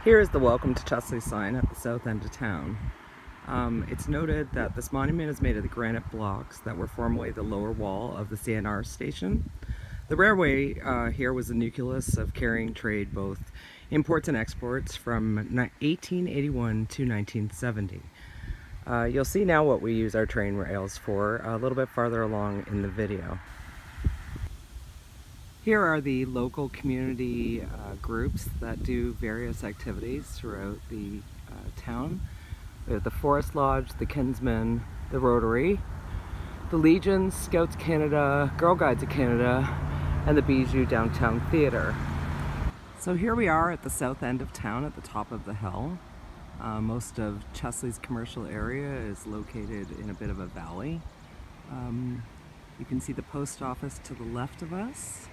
Here is the Welcome to Chesley sign at the south end of town. It's noted that this monument is made of the granite blocks that were formerly the lower wall of the CNR station. The railway here was the nucleus of carrying trade, both imports and exports, from 1881 to 1970. You'll see now what we use our train rails for a little bit farther along in the video. Here are the local community groups that do various activities throughout the town. We have the Forest Lodge, the Kinsmen, the Rotary, the Legion, Scouts Canada, Girl Guides of Canada, and the Bijou Downtown Theatre. So here we are at the south end of town at the top of the hill. Most of Chesley's commercial area is located in a bit of a valley. You can see the post office to the left of us.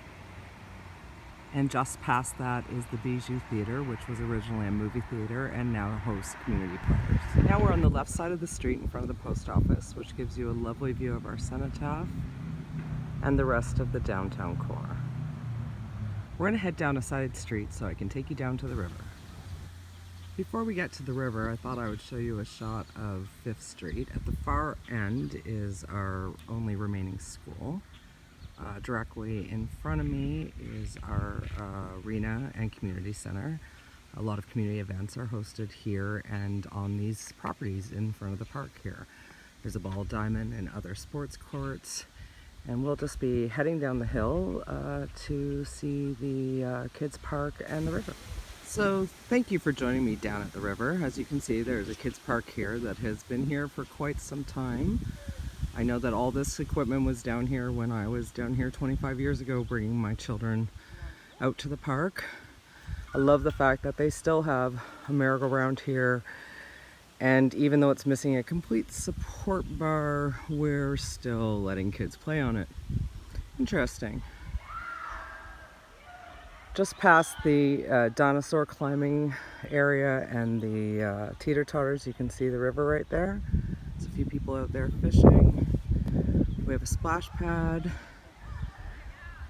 And just past that is the Bijou Theatre, which was originally a movie theatre and now hosts community parties. Now we're on the left side of the street in front of the post office, which gives you a lovely view of our cenotaph and the rest of the downtown core. We're going to head down a side street so I can take you down to the river. Before we get to the river, I thought I would show you a shot of 5th Street. At the far end is our only remaining school. Directly in front of me is our arena and community center. A lot of community events are hosted here and on these properties in front of the park here. There's a ball diamond and other sports courts, and we'll just be heading down the hill to see the kids park and the river. So thank you for joining me down at the river. As you can see, there's a kids park here that has been here for quite some time. I know that all this equipment was down here when I was down here 25 years ago bringing my children out to the park. I love the fact that they still have a merry-go-round here, and even though it's missing a complete support bar, we're still letting kids play on it. Interesting. Just past the dinosaur climbing area and the teeter-totters, you can see the river right there. There's a few people out there fishing. We have a splash pad,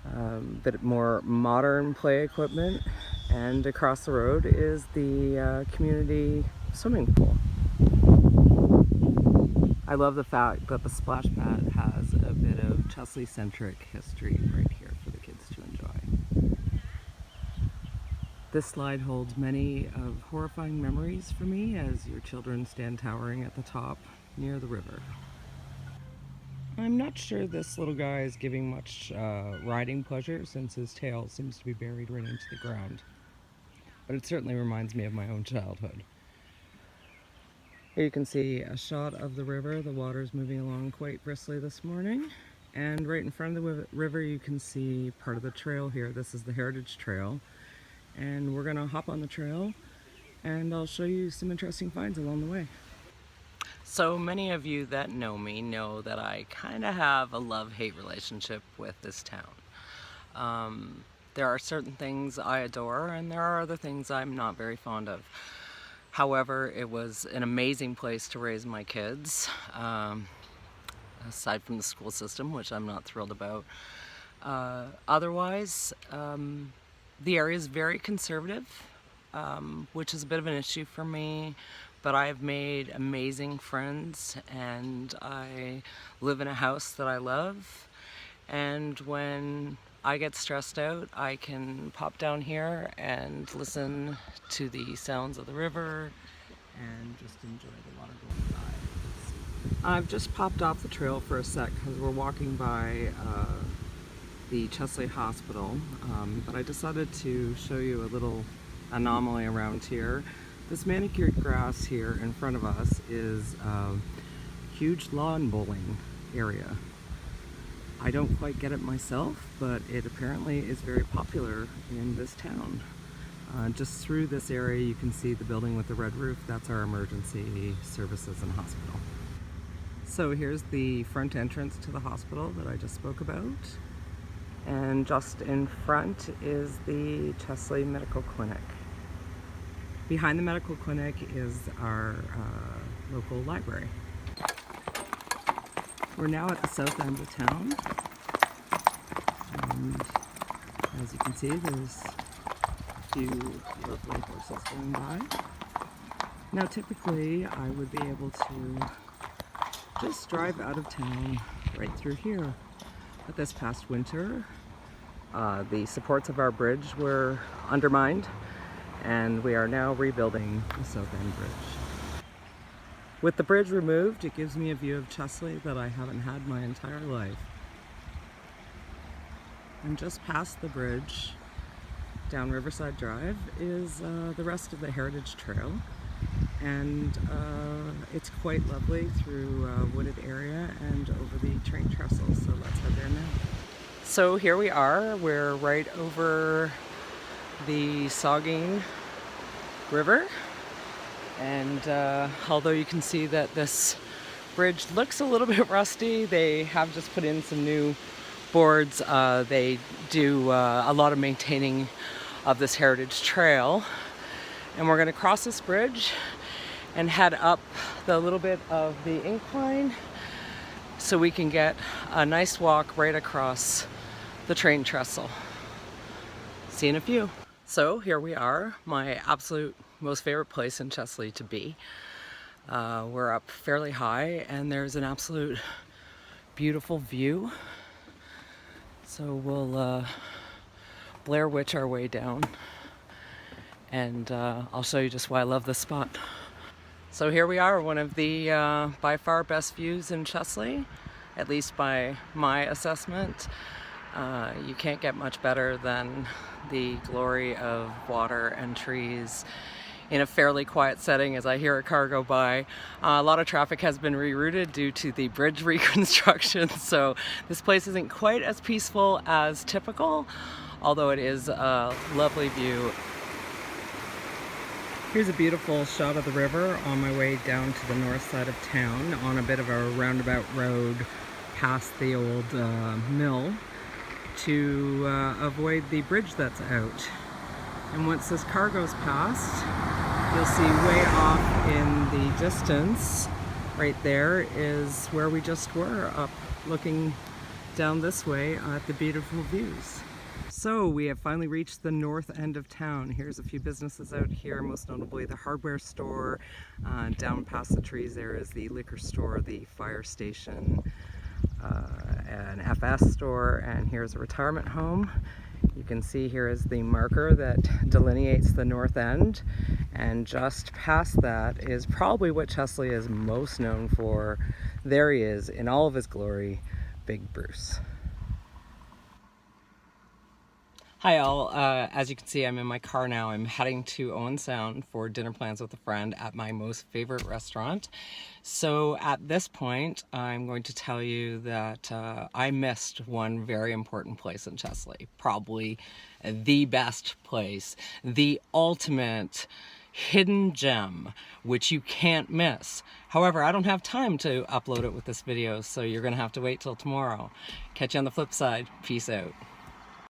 a bit more modern play equipment, and across the road is the community swimming pool. I love the fact that the splash pad has a bit of Chesley-centric history right here for the kids to enjoy. This slide holds many of horrifying memories for me as your children stand towering at the top near the river. I'm not sure this little guy is giving much riding pleasure since his tail seems to be buried right into the ground. But it certainly reminds me of my own childhood. Here you can see a shot of the river. The water's moving along quite briskly this morning. And right in front of the river you can see part of the trail here. This is the Heritage Trail. And we're gonna hop on the trail and I'll show you some interesting finds along the way. So many of you that know me know that I kind of have a love-hate relationship with this town. There are certain things I adore and there are other things I'm not very fond of. However, it was an amazing place to raise my kids, aside from the school system, which I'm not thrilled about. Otherwise, the area is very conservative, which is a bit of an issue for me. But I have made amazing friends and I live in a house that I love. And when I get stressed out, I can pop down here and listen to the sounds of the river and just enjoy the water going by. I've just popped off the trail for a sec because we're walking by the Chesley Hospital, but I decided to show you a little anomaly around here. This manicured grass here in front of us is a huge lawn bowling area. I don't quite get it myself, but it apparently is very popular in this town. Just through this area you can see the building with the red roof. That's our emergency services and hospital. So here's the front entrance to the hospital that I just spoke about. And just in front is the Chesley Medical Clinic. Behind the medical clinic is our local library. We're now at the south end of town, and as you can see, there's few lovely horses going by. Now typically I would be able to just drive out of town right through here. But this past winter, the supports of our bridge were undermined, and we are now rebuilding the South End Bridge. With the bridge removed, it gives me a view of Chesley that I haven't had my entire life. And just past the bridge, down Riverside Drive, is the rest of the Heritage Trail. And it's quite lovely through a wooded area and over the train trestle, so let's head there now. So here we are, we're right over the Soggy River, and although you can see that this bridge looks a little bit rusty, they have just put in some new boards. They do a lot of maintaining of this heritage trail, and we're going to cross this bridge and head up the little bit of the incline so we can get a nice walk right across the train trestle. See you in a few. So here we are, my absolute most favorite place in Chesley to be. We're up fairly high and there's an absolute beautiful view. So we'll Blair Witch our way down, and I'll show you just why I love this spot. So here we are, one of the by far best views in Chesley, at least by my assessment. You can't get much better than the glory of water and trees in a fairly quiet setting as I hear a car go by. A lot of traffic has been rerouted due to the bridge reconstruction, so this place isn't quite as peaceful as typical, although it is a lovely view. Here's a beautiful shot of the river on my way down to the north side of town on a bit of a roundabout road past the old mill to avoid the bridge that's out. And once this car goes past, you'll see way off in the distance, right there is where we just were, up looking down this way at the beautiful views. So we have finally reached the north end of town. Here's a few businesses out here, most notably the hardware store. Down past the trees there is the liquor store, the fire station, an FS store, and here's a retirement home. You can see here is the marker that delineates the north end, and just past that is probably what Chesley is most known for. There he is in all of his glory, Big Bruce. Hi all, as you can see I'm in my car now. I'm heading to Owen Sound for dinner plans with a friend at my most favorite restaurant. So at this point I'm going to tell you that I missed one very important place in Chesley. Probably the best place, the ultimate hidden gem, which you can't miss. However, I don't have time to upload it with this video, so you're gonna have to wait till tomorrow. Catch you on the flip side. Peace out.